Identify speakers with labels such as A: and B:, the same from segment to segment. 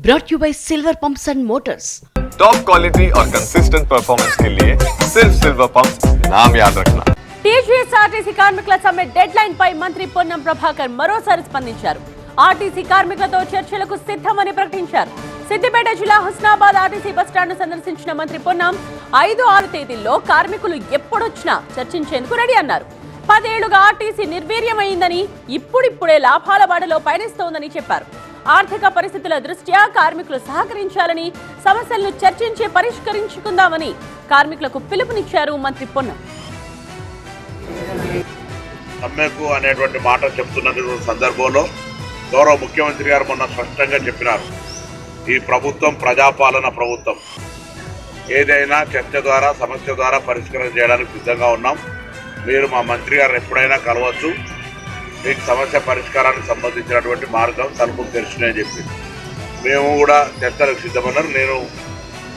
A: brought you by Silver Pumps and Motors.
B: Top quality और consistent performance के लिए सिर्फ सिल्वर पंप्स नाम याद रखना।
C: టీజీఎస్ఆర్టీసీ కార్మికుల సమ్మె డెడ్ లైన్ పై మంత్రి పొన్నం ప్రభాకర్ మరోసారి స్పందించారు. ఆర్టీసీ కార్మికులతో చర్చలకు సిద్ధమని ప్రకటించారు. సిద్దిపేట జిల్లా హుస్నాబాద్ ఆర్టీసీ బస్టాండ్ సందర్శించిన మంత్రి పొన్నం 5-6 తేదీల్లో కార్మికులు ఎప్పుడొచ్చినా చర్చించేందుకు రెడీ అన్నారు. 10 ఏళ్లుగా ఆర్టీసీ నిర్వీర్యమైందని, ఇప్పుడిప్పుడే లాభాల బాటలో పయనిస్తోందని చెప్పారు. ఆర్థిక పరిస్థితుల దృష్ట్యా కార్మికులు సహకరించాలని, సమస్యలను చర్చించి పరిష్కరించుకుందామని కార్మికులకు పిలుపునిచ్చారు మంత్రి పొన్నం.
D: సమ్మెకు అనేటువంటి మాట చెప్తున్న సందర్భంలో గౌరవ ముఖ్యమంత్రి గారు మొన్న స్పష్టంగా చెప్పినారు, ఈ ప్రభుత్వం ప్రజాపాలన ప్రభుత్వం, ఏదైనా చర్చ ద్వారా సమస్య ద్వారా పరిష్కారం చేయడానికి సిద్ధంగా ఉన్నాం. మీరు మా మంత్రి గారు ఎప్పుడైనా కలవచ్చు, మీకు సమస్య పరిష్కారానికి సంబంధించినటువంటి మార్గం తలుపులు తెరిచినాయని చెప్పి మేము కూడా చర్చలకు సిద్ధమన్నారు. నేను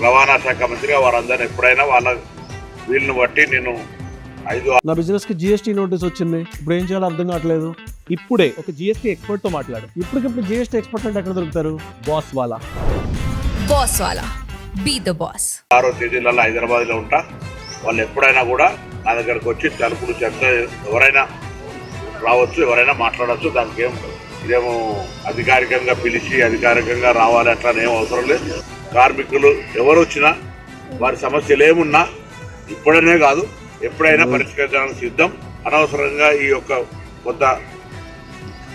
D: రవాణా శాఖ మంత్రిగా వారందరినీ ఎప్పుడైనా వాళ్ళ వీళ్ళని బట్టి నేను
E: నా బిజినెస్ కి జిఎస్టీ నోటీస్ వచ్చింది. ఇప్పుడు ఏం చేయాలో అర్థం కావట్లేదు. ఇప్పుడే ఒక జిఎస్టీ ఎక్స్పర్ట్ తో మాట్లాడు. ఇప్పటికిప్పుడు జిఎస్టీ ఎక్స్పర్ట్ అంటే ఎక్కడ దొరుకుతారు? బాస్ వాలా బీ ద బాస్.
D: 6వ తేదీలలో హైదరాబాద్ లో ఉంటా. వాళ్ళు ఎప్పుడైనా కూడా నా దగ్గరకు వచ్చి తలుపులు చర్చ ఎవరైనా రావచ్చు, ఎవరైనా మాట్లాడవచ్చు. దానికి ఇదేమో అధికారికంగా పిలిచి అధికారికంగా రావాలి అట్లానేం అవసరం లేదు. కార్మికులు ఎవరు వచ్చినా వారి సమస్యలు ఏమున్నా ఇప్పుడనే కాదు ఎప్పుడైనా పరిష్కరించడానికి సిద్ధం. అనవసరంగా ఈ యొక్క కొంత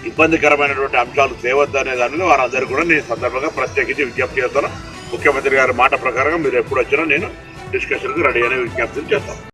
D: ఇబ్బందికరమైనటువంటి అంశాలు తేవద్దనే దానిలో వారందరూ కూడా నేను సందర్భంగా ప్రత్యేకించి విజ్ఞప్తి చేస్తాను. ముఖ్యమంత్రి గారి మాట ప్రకారంగా మీరు ఎప్పుడు వచ్చినా నేను డిస్కషన్కి రెడీ అనే విజ్ఞప్తిని చేస్తాను.